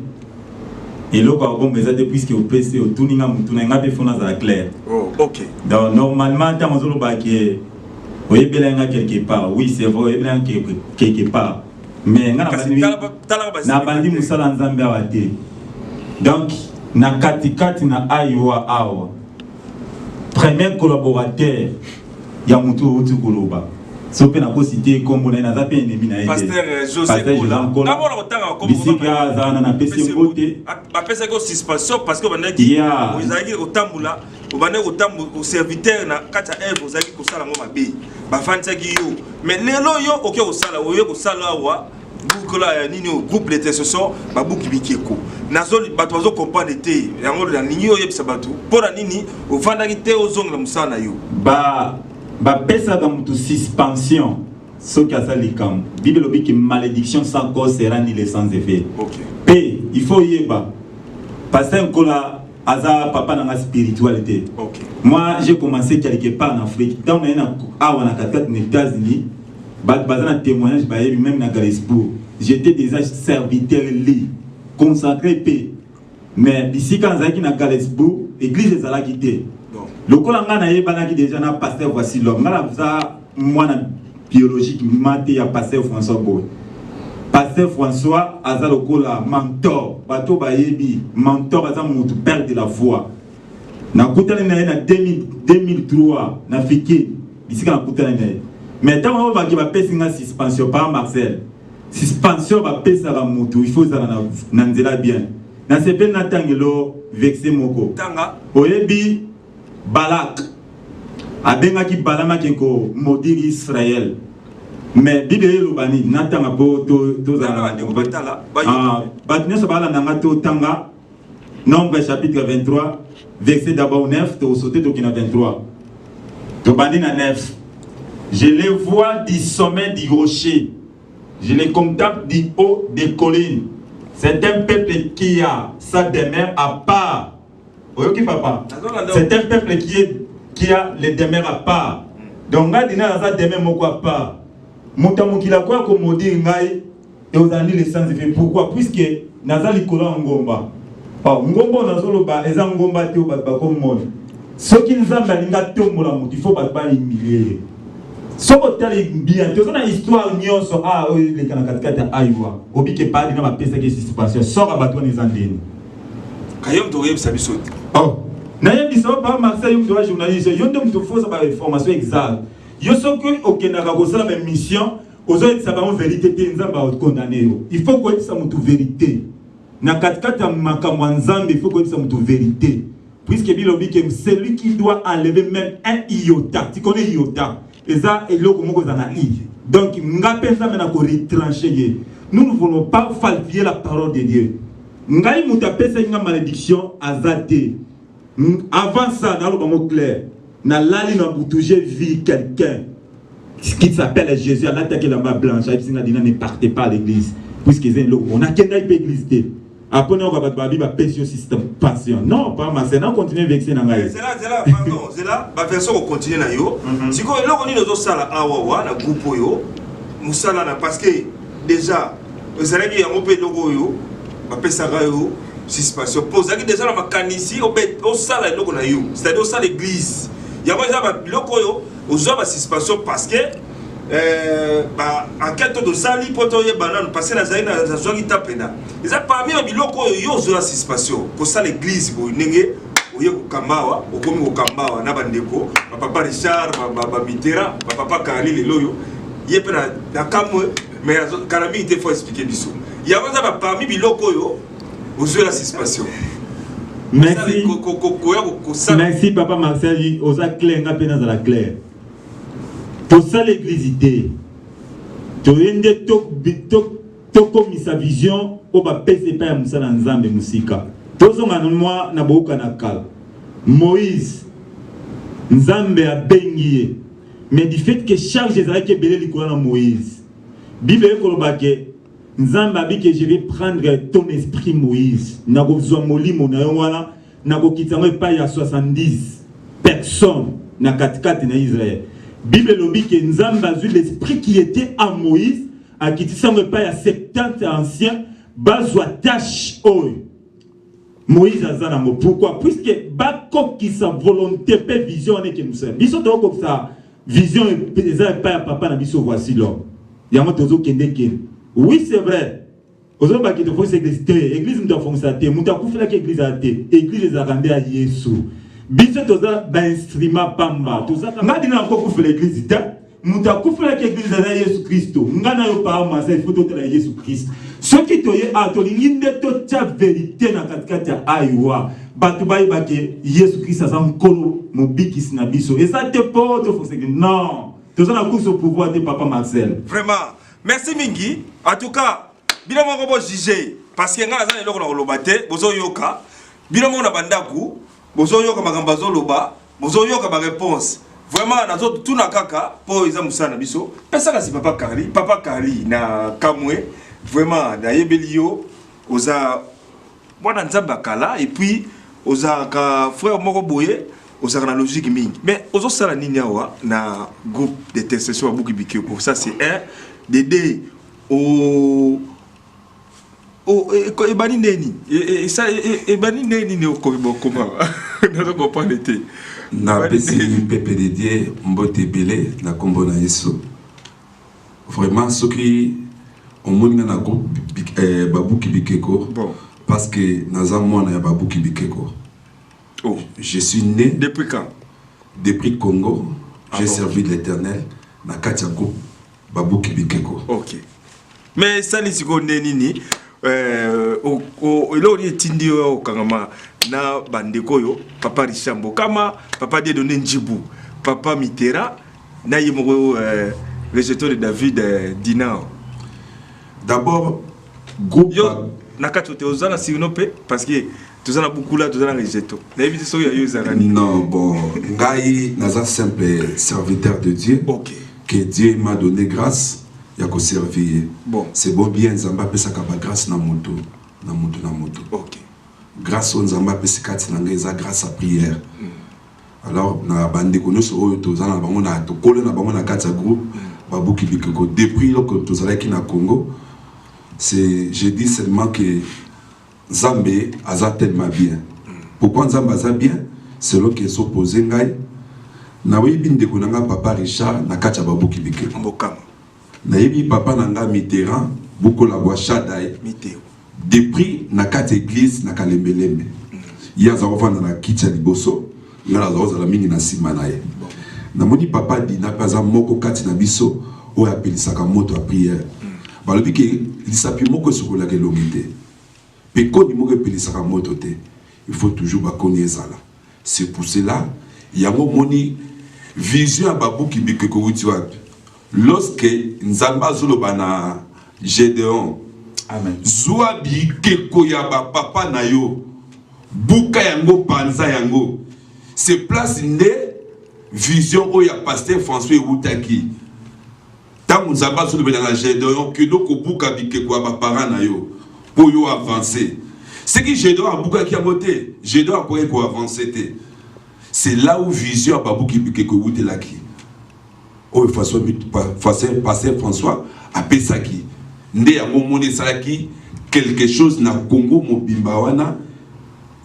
C: Et là quoi bon mais depuis que au PC au tuninga mutuna ngabe fona za clair.
A: Oh OK.
C: Donc normalement tant ozolo ba ke oye belenga quelque part. Oui, c'est vrai belenga quelque part. Mais na bandi musala nzambe awate. Donc na katikati na aywa awa. Premier collaborateur ya mutu utu koloba. Si on a cité comme on a zappé ennemi na
A: Pasteur José Kola. D'abord on tanga comme
C: bisika za na pesi côté.
A: Ba pesa ko suspension parce que bandaki ozaki otambula obane otambu au serviteur na kata Eve ozaki ko sala ngoma be. Ba fansaki yo. Mais lelo yo oké ko sala oyo ko sala wa bukola nini au groupe l'intercession ba buki bikeko. Nazo bato bazo comprendre te. Yango na nini yo yebisa bato. Pora nini ofandaki te ozongla musana yo.
C: Ba pesa dans toute suspension ce qui a ça likam Bible dit que malédiction sans cause sera ni les sans effet.
A: OK.
C: P il faut yeba passer un cola aza papa dans la spiritualité.
A: OK.
C: Moi j'ai commencé quelque part en Afrique dans on a 4 États-Unis bazana témoignage ba même na Galesbourg. J'étais déjà serviteur li consacré P. Mais ici quand zaki na Galesbourg église ezala quitté. Le colanga na yebana qui déjà na pasteur voici l'homme. Ngala za mwana biologique maté ya pasteur François Boy. Pasteur François aza lokola mentor, bato ba yebi mentor aza mutu père de la foi. Na kutana na 2003 na fiki bisika na kutana na. Mais tant on va ki ba pesi nga suspension par Marcel. Suspension ba pesa la mutu, il faut ça na nzela bien. Na sepe na tangelo vexé moko.
A: Tanga
C: oyebi Balak abenga ki balama keko maudire Israël mais Bible lobani natanga po to za batnya sabala nanga to tanga Nombre chapitre 23 verset d'abord 9 to sauter to kina 23 to bandi na 9 je les vois du sommet du rocher je les contemple du haut des collines c'est un peuple qui a sa demeure à part. Ok papa, c'est un peuple qui a les demeures à part. Donc là, il y a des demeures à part. Montamukila quoi comme on dit ngai et aux années les sans effet. Pourquoi? Puisque naza likola ngomba. Oh ngomba nazolo ba eza ngomba te ba comme monde. Ce qui nous a balinga tombola mutu, il faut pas humilier. Soko tali bien, tu as une histoire nyonso ah les kanakatkata aywa. Obi ke pas dina ba pesa ke situation. Sora batwa les andeni.
A: Kayom doyeb sabiso.
C: Oh, naye biso pa Marseille yum doa journaliste, yonde mtu fosa ba information exacte. Yo soko okenaka ko sala ba mission, ozo etsa ba vérité te nzamba o condamner yo. Il faut ko etsa mutu vérité. Na katikata makambo nzambe il faut ko etsa mutu vérité. Puisque bilobi que celui qui doit enlever même un iota, tu connais iota. Eza eloko moko za na i. Donc ngape nzambe na ko retrancher. Nous ne voulons pas falsifier la parole de Dieu. Ngai muta pesa nga malédiction azate. Avant ça, dans le mot clair, na lali na boutouje vie quelqu'un qui s'appelle Jésus à l'attaque la main blanche. Ne partez pas à l'église. Puisque on a qu'un église. Après on va battre ba péché système passion. Non, pas ma c'est non continuer vexer na ngai.
A: C'est là pardon, c'est là ba version on continue na yo. Si ko eloko ni zo sala awa na groupe yo. Musala na parce que déjà ezalaki yango pe logo yo. Bapesaka yo suspension posaki déjà na makanisi au sala eloko na yo c'est-à-dire au sala l'église yango eza ba biloko yo ozwa ba suspension parce que enquête de sali poto ye banane passer na zaina za zoki tapena eza parmi ba biloko yo zo la suspension ko ça l'église bo ndenge oye ko kambawa okomi ko kambawa na bandeko papa Richard ba Mitera papa Kali leloyo ye pe na kamwe mais karami il faut expliquer biso il y a ba parmi biloko yo ozo la suspension.
C: Merci. Merci Papa Marcel oza clair nga pena za la clair. Pour ça l'église to yende to comme sa vision o ba pese pa ya musala nzambe musika. Tozonga moi na boka na kala. Moïse nzambe a bengiye. Mais du fait que chaque Jésus qui belé likolo na Moïse. Bible koloba ke nzambe a dit que je vais prendre ton esprit Moïse. Na ko zwa molimo na yo wana na ko kitango pa ya 70 personnes na katikati na Israël. Bible lobi que nzambe a vu l'esprit qui était à Moïse a quitté ça me pas ya 70 anciens bazwa tâche oy. Moïse a zanango pourquoi puisque bako qui sa volonté pe vision ne que nous sommes. Biso to comme ça vision eza pas papa na biso voici l'homme. Yango tozo kende ken. Oui, c'est vrai. Aux hommes qui te font cette église, nous avons fait nous avons fait l'église à thé. Église a rendu à Jésus. Biso toza ba instrument pamba. Toza madina encore fait l'église ta. Nous avons fait l'église à Jésus Christ. Ngana yo pa ma c'est photo de Jésus Christ. Ce qui toye a to linde to ta vérité na katikata aiwa. Batu bai ba ke Jésus Christ a nkolo mobikis na biso. Et ça te porte faut c'est non. Toza na course au pouvoir de Papa Marcel.
A: Vraiment. Merci Mingi. En tout cas, bien mon robot jugé parce que ngala zana eloko na kolobate bozo yoka. Bien mon na bandaku bozo yoka makambazo loba, bozo yoka ba réponse. Vraiment nazo tout na kaka po iza musana biso. Pesa kasi papa Kali na Kamwe. Vraiment na yebelio oza mwana nzamba kala et puis oza ka frère moko boye oza na logique mingi. Mais ozo sala nini awa na groupe de intercession à Bukibike pour ça c'est un Dédé au ebani neni et ça ebani neni ne okobo comment ne comprend l'été
D: na pesi pepe dédié mbote belé na kombo na Yesu vraiment ce qui on monte na groupe Babuki Bikeko
A: bon
D: parce que naza mwana ya Babuki Bikeko
A: oh
D: je suis né
A: depuis quand
D: depuis Congo j'ai servi de l'Éternel na katia groupe Babuki Bikeko.
A: Ok. Mais ça ni siko neni ilo ni tindi yo kangama na bandeko yo papa Richambo kama papa Dieudonné Ndjibou papa Mitera na yemo rejeton de David Dinao.
D: D'abord groupe
A: yo nakati te ozana sinope parce que tozana beaucoup là tozana rejeton. Na éviter so yo zarani.
D: Non bon ngai naza simple serviteur de Dieu.
A: OK.
D: Que Dieu m'a donné grâce, il y a qu'à servir.
A: Bon.
D: C'est bon bien, Zamba peut s'accaber grâce na moto.
A: Ok.
D: Grâce au Zamba peut s'accaber grâce à prière. Alors, na bande kono so oyo na bango na to kole na bango na kati groupe Babuki Bikeko. Depuis que tu es na Congo, c'est je dis seulement que Zambé a tellement bien. Pourquoi Zamba a bien? C'est là qu'ils sont posés ngai. Na yebi ndeko nanga papa Richard na kacha Babuki Bikeko
A: mbokama
D: na yebi papa nanga Mitterrand buko la bois Shadai
A: Mitterrand
D: depuis na kati église na Kalembelembe ya za kovanda na kicha liboso ngala za la mingi na sima na ye na moni papa dina paza moko kati na biso o apelisaka moto a prière balobi ke lisapi moko sokola ke longité pe koni moko apelisaka moto te il faut toujours ba koni ezala c'est pour cela yango moni vision à Babuki Bikeko wuti wapi lorsque nzamba zoloba na Gédéon
C: amen
D: zwa Bikeko ya ba papa na yo buka yango panza yango c'est place nde vision o ya pasteur François Wutaki tangu nzamba zoloba na Gédéon que doko buka Bikeko ya ba parents na yo pour yo avancer c'est que Gédéon a buka ki a monté Gédéon a pour avancer te. C'est là où vision à Babuki Bikeko Wute Laki. Oh, Pasteur François a Pesaki. Nde yango moni salaki quelque chose na Congo mobimba wana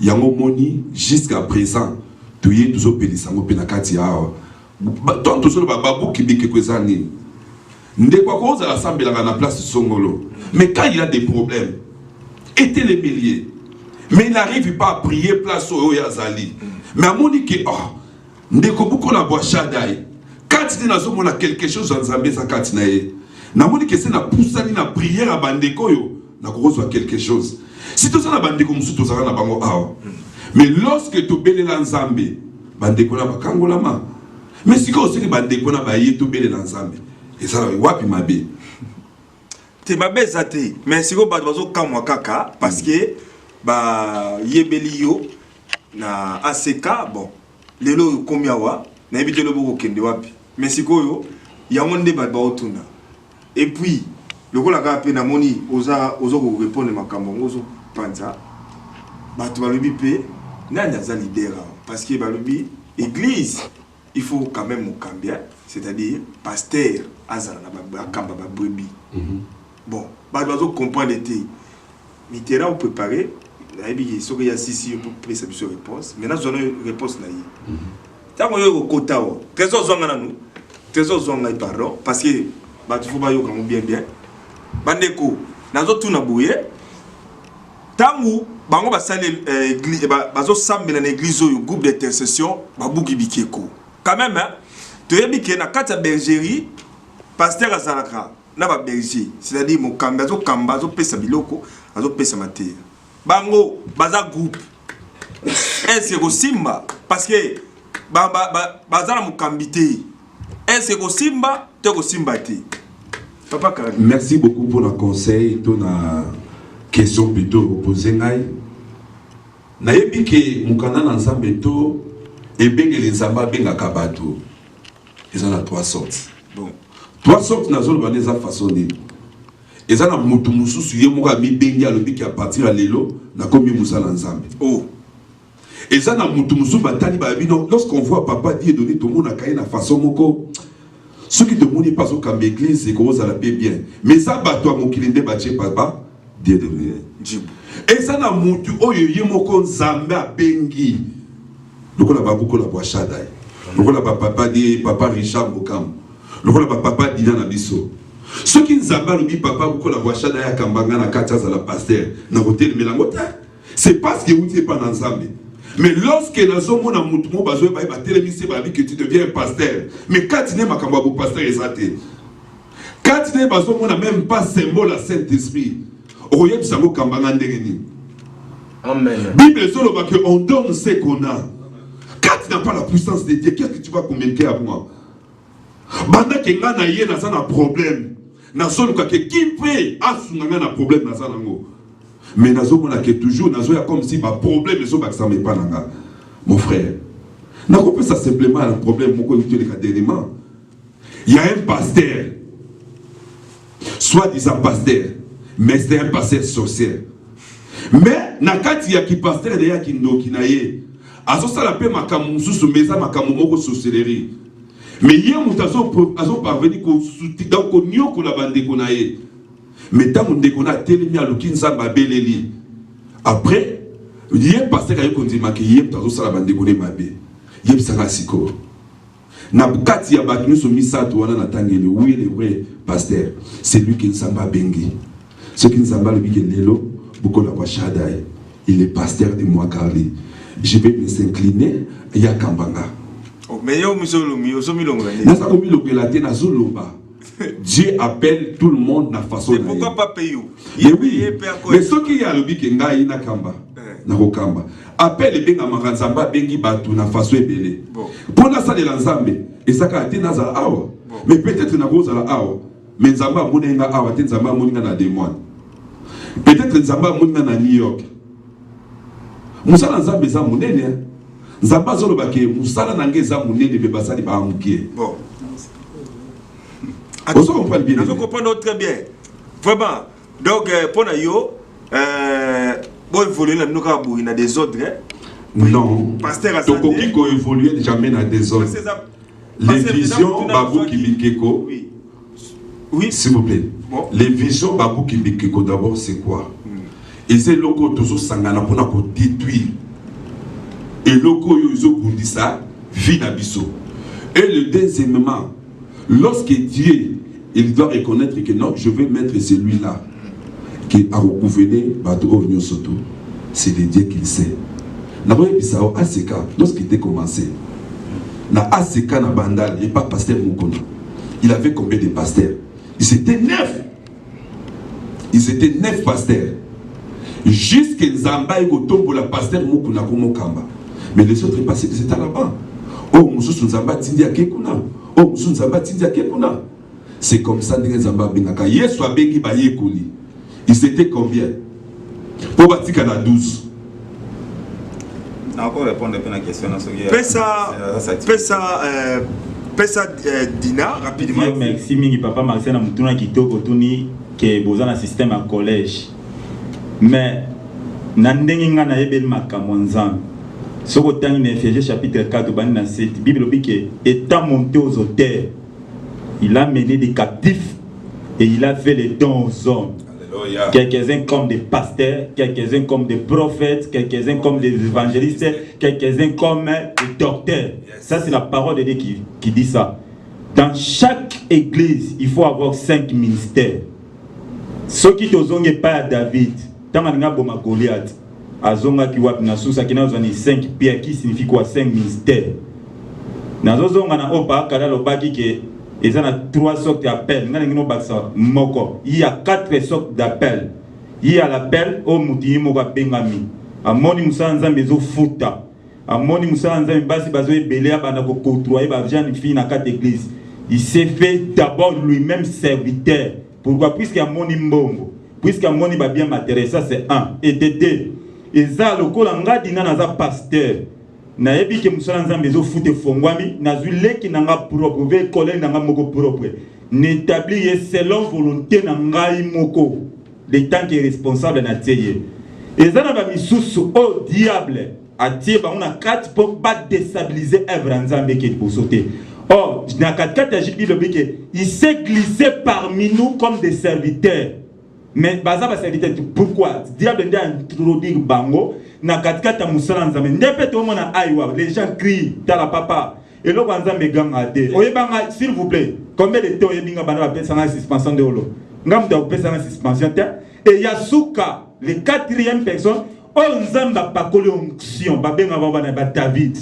D: yango moni jusqu'à présent. Tuye toujours pelisango penakati awa. Tant tout solo Babuki Bikeko zani. Ndeko ko za assemblée la place Songolo. Mais quand il a des problèmes, était les milliers. Mais il n'arrive pas à prier place au Yazali. Mais à mon dit oh, ndeko beaucoup la bois Shadai. Quand il a quelque chose dans Zambie sa katinae. Na mon dit que c'est na poussani na prière à bandeko yo, na ko quelque chose. Si tout ça na bandeko musuto za na bango awa. Mais lorsque tu belle la Zambie, bandeko na bakangola ma. Mais si ko aussi bandeko na baye tu belle la Zambie. Et ça wapi mabe.
A: Te mabe zate, mais si ko bazo kamwa kaka parce que ba yebeli yo na ACK bon lelo combien wa na ebite lo boko kende wapi mais si ko yo ya monde ba otuna et puis le ko la ka pe na moni oza ko répondre makambo ngozo panza ba to ba lobi pe nani za leader parce que ba lobi église il faut quand même mukambia c'est-à-dire pasteur azala na ba kamba ba brebis bon ba dozo comprendre été Mitterrand ou préparé il y a six pour préparer sa réponse maintenant j'ai une réponse là tant qu'on est au quota trésor zonga nous trésor zonga pardon parce que bah tu faut pas y avoir bien bandeko nazo tout na bouye tangu bango ba sale église bazo sambela na église au groupe d'intercession babuki bikeko quand même hein tu es biké na kata bergerie pasteur azalaka na ba berger c'est-à-dire mon kambazo kambazo pesa biloko azo pesa matière bango baza groupe est-ce que simba parce que bazala mukambité est-ce que simba te ko simba te papa Karim.
D: Merci beaucoup pour le conseil ton question plutôt posée ngai na yebi ke mukana na nzambe to ebengeli nzamba benga kabato ils ont trois sortes
A: bon
D: trois sortes na zolo baneza façonné. Et ça, mutu mususu ye moka mi bengi alobi ki a partir à lelo na komi musala nzambe.
A: Oh.
D: Et ça na mutu mususu batali ba bino lorsqu'on voit papa Dieu donner tout le monde a kaye na façon moko. Ceux qui te mouni pas au camp église c'est qu'on ça la paix bien. Mais ça bato a mokilinde bache papa Dieu donner. Et ça na mutu oyo ye moko nzambe a bengi. Lokola babuko la bois Shadai. Lokola papa Dieu papa Richard Bokam. Lokola papa Dina na biso. Ce qui nous a dit papa beaucoup la voix ya kambanga na katia za la pasteur na hôtel melangota c'est parce que vous n'êtes pas ensemble mais lorsque nazo mona mutu mo bazo ba télémission ba que tu deviens pasteur mais quand tu n'es pas comme pasteur exacté quand tu n'es pas mona même pas symbole à Saint-Esprit oyeb sango kambanga ndengeni
B: amen
D: Bible solo ba que on donne ce qu'on a quand tu n'as pas la puissance de Dieu qu'est-ce que tu vas communiquer à moi banda ke nga na ye na sana problème na solo ka ke kimpe asunga na problème na sana ngo mais nazo mona ke toujours nazo ya comme si ba problème so ba ça me pas nanga mon frère na ko ça simplement un problème moko tu le cadément il y a un pasteur soit disant pasteur mais c'est un pasteur sorcier mais na kati ya ki pasteur de ya ki ndoki na ye azo sala pe makamu susu meza makamu moko sorcellerie. Mais hier, nous avons parvenu au niveau de la bande de Konaye. Mais tant que nous avons télé à l'Ukinsa Babeleli. Après, hier, parce que nous avons dit hier, nous avons la bande de Konaye Mabé. Hier, nous avons Siko. Nabukati ya batnu so misato wana natangeli oui le vrai pasteur c'est lui qui nsamba bengi ce qui nsamba le bike lelo bukola kwa Shadai il est pasteur de moi Carly je vais me s'incliner ya kambanga.
A: Mais
D: Dieu appelle tout le monde de façon.
A: Et pourquoi pas payer?
D: Mais ce qui y a le bique ngai na kamba, na kamba. Appelle les benga maranzamba bengi batu na façon ebele. Pour la salle de l'ensemble, et ça a été naza awa. Mais peut-être na goza la awa. Mais nzamba munenga awa, te nzamba munenga na demone. Peut-être nzamba munenga na New York. Musala nzamba za munene. Nzamba zolo bake musala nange za munene be basali ba amukie.
A: Bon.
D: On se comprend bien.
A: On se comprend très bien. Vraiment. Donc pour yo bon évoluer là nous avons na des ordres.
D: Non.
A: Pasteur
D: donc qui ko évoluer jamais na des ordres. Les visions babu kibikeko.
A: Oui. Oui,
D: s'il vous plaît.
A: Bon.
D: Les visions babu kibikeko d'abord c'est quoi? Et c'est loko tozo sangana pona ko détruire. Et loko yozo bundisa vie na biso. Et le deuxièmement, lorsque Dieu il doit reconnaître que non, je vais mettre celui-là qui a recouvert Bateau Union Soto. C'est le Dieu qu'il sait. ACK, lorsqu'il était commencé, na ACK na Bandal, il n'y a pas pasteur Moukouna. Il avait combien de pasteurs? Ils étaient 9. Ils étaient 9 pasteurs. Jusqu'à Zamba et Gotombo, la pasteur Moukouna Komokamba. Mais les autres pasteurs, c'était là-bas. Oh, Moussou Zamba Tindia Kekuna. Oh, Moussou Zamba Tindia Kekuna. C'est comme ça que Zamba Benaka. Yesu Abengi Bayekoli. Ils étaient combien? Pour Batika na 12.
H: Encore répondre à la question.
A: Pesa Dina rapidement.
C: Merci mingi papa Marcel na mutuna kitoko tuni ke boza na système à collège. Mais na ndenge nga na yebeli makambo nzambe. Soko tangi na Ephésiens chapitre 4 bani na 7 Bible dit que étant monté aux auteurs, il a mené des captifs et il a fait les dons aux hommes. Quelques-uns comme des pasteurs, quelques-uns comme des prophètes, quelques-uns comme des évangélistes, quelques-uns comme des docteurs. Ça, c'est la parole de Dieu qui dit ça. Dans chaque église, il faut avoir 5 ministères. Ceux qui te ont pas à David, tant que tu as Goliath, Azonga qui wap na sousa qui n'a 5 pierres qui signifie quoi 5 ministères. Nazozonga na opa kada lobaki ke il y a 3 sortes d'appels. Il y a 4 sortes d'appels. Il y a l'appel au Moutié Moga Bengami. A Moni Moussa Nzambezo Fouta. A Moni Moussa Nzambasi Bazo et Béléa Banako Koutroye Bajan Fi na 4 églises. Il s'est fait d'abord lui-même serviteur. Pourquoi? Puisqu'il y a Moni Mbongo. Puisqu'il y a Moni Babien Matéré. Ça c'est 1. Et 2. Et ça, le Kolanga Dina Naza pasteur. Na yebi ke musala nzambe zo fute fongwami na zule ki nanga propre ve collègue nanga moko propre n'établir selon volonté nanga moko le temps qui est responsable na tieye ezana ba misusu au diable atie ba on a 4 pour pas déstabiliser œuvre nzambe ki bosote. Or na 4 Bible dit que il s'est glissé parmi nous comme des serviteurs. Mais baza ba serviteur pourquoi diable nda introduire bango na katikata musala nzambe ndepe to mona aiwa les gens crient tala papa et lo nzambe ganga te oyebanga s'il vous plaît combien de temps oyebinga bana ba pesa na suspension de olo ngam ta pesa na suspension te et yasuka le 4e personne o nzamba pakole onction ba benga bana ba David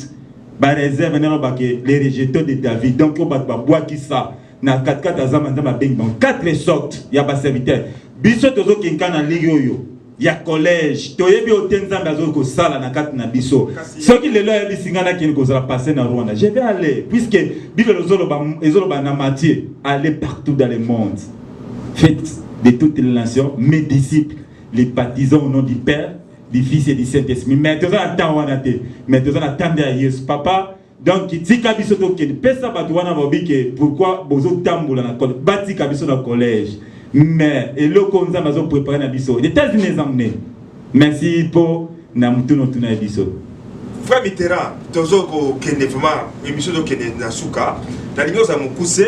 C: ba réserve na ba ke les rejetons de David donc o ba bois qui ça na katikata nzamba benga 4 sortes ya ba serviteur biso tozo kinkana ligi oyo ya collège toyebi otenzambe azoko sala na kati na biso soki lelo ya bisingana kini kozala passer na Rwanda je vais aller puisque Bible ezoloba na Matthieu aller partout dans le monde faites de toutes les nations mes disciples les baptisant au nom du Père du Fils et du Saint-Esprit mais toza attendre wana te mais toza attendre à Yesu papa donc tika biso to ke pesa batu wana bobike pourquoi bozo tambola na collège batika biso na collège. Mais et le konza mazo préparer na biso. Les États-Unis emmené. Merci pour na mutuno tuna biso.
A: Frère Mitterrand, tozo ko kende vraiment émission do kende na suka. Na lingo za mukuse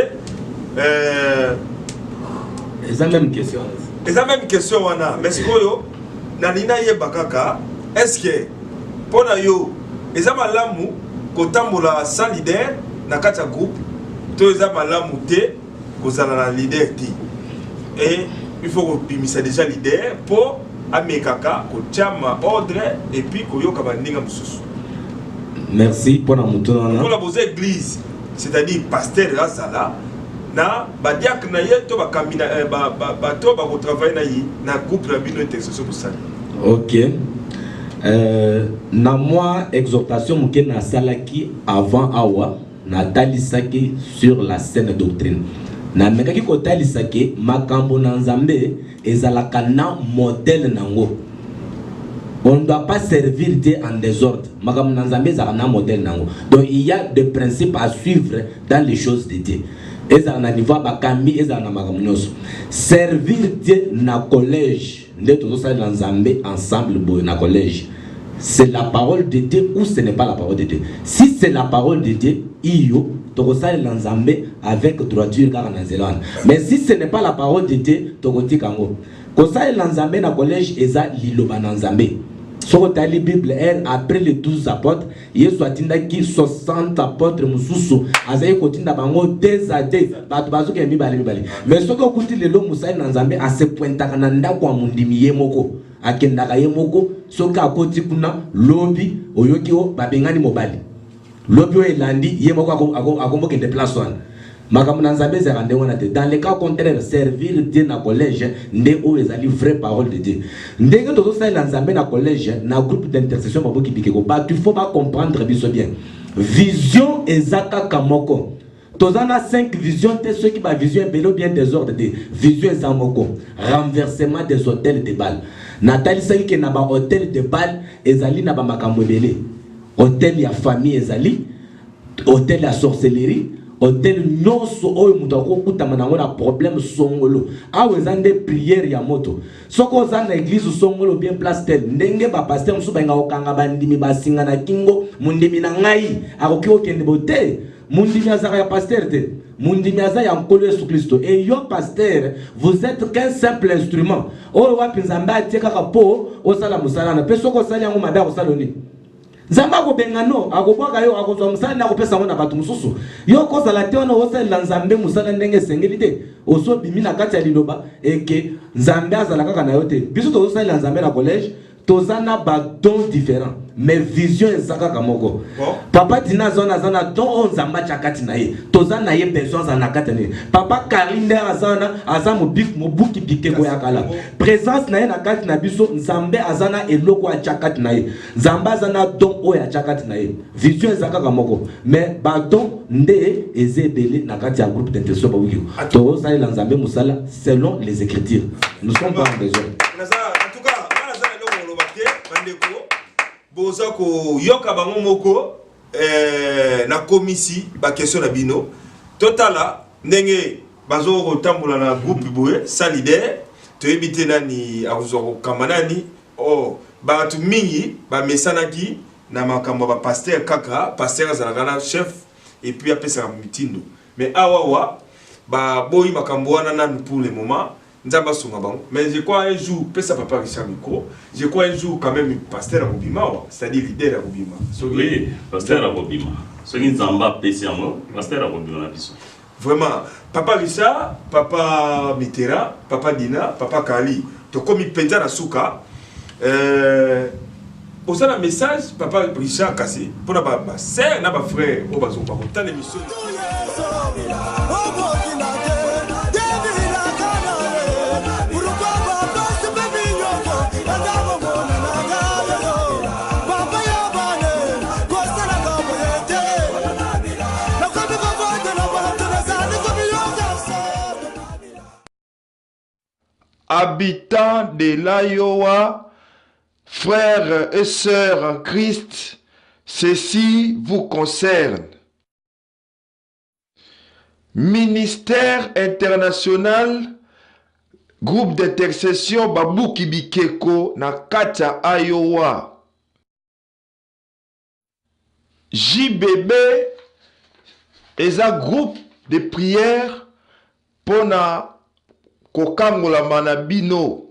B: eza même question.
A: Eza même question wana. Mais sikoyo na lina ye bakaka est-ce que pona yo eza malamu ko tambola sans leader na kati ya groupe to eza malamu te ko zala na leader ti. Et il faut que déjà leader pour amekaka ko tiama ordre et puis ko yoka bandinga mususu.
B: Merci pour la mutuna.
A: Pour la bose église, c'est-à-dire pasteur Razala na badiak na ye to ba kamina ba to ba ko travailler na yi na groupe la bino intercession pour ça.
B: OK. Na moi exhortation muke na salaki avant awa na talisaki sur la saine doctrine. Na mekaki kotalisake makambo na nzambe ezalaka na modèle nango. On ne doit pas servir Dieu en désordre. Makambo na nzambe ezalaka na modèle nango. Donc il y a des principes à suivre dans les choses de Dieu. Ezalaka na niveau bakambi ezalaka na makambo nyonso. Servir Dieu na collège, nde tozosala na nzambe ensemble boy na collège. C'est la parole de Dieu ou ce n'est pas la parole de Dieu. Si c'est la parole de Dieu, iyo tokosala l'enzambe avec droiture car na Zélande. Mais si ce n'est pas la parole de Dieu, tokoti kango. Kosala l'enzambe na collège eza liloba na nzambe. Sur la Bible, elle, après les 12 apôtres, il y a qui 60 apôtres, Moussou, Azaï Kotinda Bango, des adés, Batubazo qui est Bibali. Mais ce que vous dites, les lots Moussaï Nanzambe, à ce point, Takananda, quoi, Mundimiye Moko, à Kendakaye Moko, Soka Kotikuna, Lobby, Oyokio, Babengani Mobali. Lobby et Landi, Yemoko a convoqué des places. Dans les cas contraires, servir Dieu dans le collège, n'est où les vraies paroles de Dieu. Dès que tu as dans le collège, dans le groupe d'intercession, il faut pas comprendre bien. Vision et Zaka Kamoko. Tu as 5 visions, ceux qui ont vision est bien désordre. Vision et Zamoko. Renversement des hôtels de balles. Nathalie Sali qui n'a pas hôtel de balles, Ezali n'a pas Makamobele. Hôtel ya famille Ezali, hôtel ya sorcellerie. Hôtel nyonso oyo mutu akokutama nango na problème songolo awa eza nde prière ya moto soko oza na église songolo bien place tel ndenge bapaster mosusu balinga kokanga bandimi basinga na kingo mundimi na ngai akoki kokende bote mundimi azaka ya paster te mundimi aza ya nkolo Yesu Kristo et yo paster vous êtes qu'un simple instrument oyo wapi nzambe atie kaka po osala mosala na pe soko osali yango mabe akosala nini Zamba ko bengano akobwaka yo akozwa musala na kopesa ngona batu mususu yo kozala te ona osala nzambe musala ndenge sengeli te oso bimi na kati ya liloba eke nzambe azala kaka na yo te biso to osala nzambe na collège tozana ba dons différents mais vision ezaka kamoko papa dina zona don on nzamba chakati na ye tozana ye besoin za na kati ne papa Karinda azana mobuki bikeko ya kala présence na ye na kati na biso nzambe azana eloko ya chakati na ye nzamba azana don o ya chakati na ye vision ezaka kamoko mais ba don nde ezebele na kati ya groupe d'intercession ba wiki to ça la nzambe musala selon les écritures nous sommes pas en besoin.
A: Boza ko yoka bango moko na komisi ba question na bino totala ndenge bazo ko tambola na groupe boye solidaire to ebite nani azo ko kamanani o ba tu mingi ba mesanaki na makambo ba pasteur kaka pasteur azalaka chef et puis apesa mitindo mais awawa ba boyi makambo wana nani pour le moment. Mais je crois un jour, pesa papa Richard Miko, je crois un jour quand même pasteur à Bobima, c'est-à-dire leader à Bobima.
G: Oui, pasteur à Bobima. Ce qui est Zamba Pessiamo, pasteur à Bobima.
A: Vraiment, papa Richard, papa Mitera, papa Dina, papa Kali, tu comme il peint à Souka. Au un message, papa Richard Kassé, pour la sœur, na frère, au bazon, par contre, l'émission.
F: Habitants de l'Iowa, frères et sœurs en Christ, ceci vous concerne. Ministère international, groupe d'intercession Babuki Bikeko na Katia Iowa. JBB est un groupe de prière pour na Kokangola Manabino.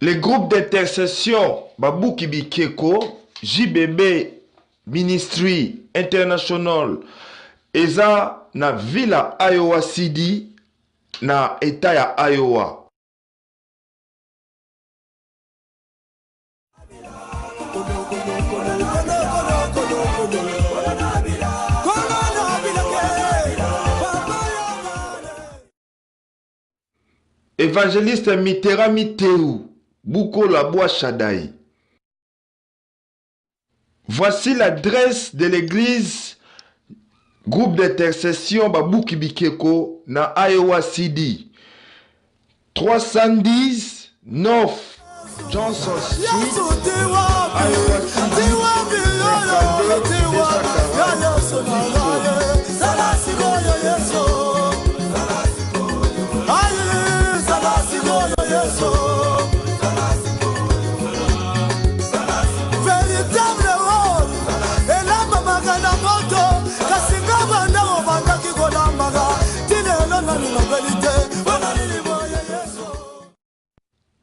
F: Les groupes d'intercession Babuki Bikeko, JBB Ministry International, eza na Villa Iowa City na Eta ya Iowa. Évangéliste Mitera Miteu, Bouko Labois Shadai. Voici l'adresse de l'église groupe d'intercession Babuki Bikeko na Iowa City. 310 North Johnson Street,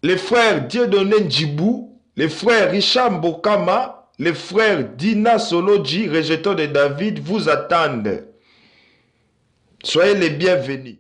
F: les frères Dieudonné Ndjibou, les frères Richard Mbokama, les frères Dina Soloji, rejetons de David, vous attendent. Soyez les bienvenus.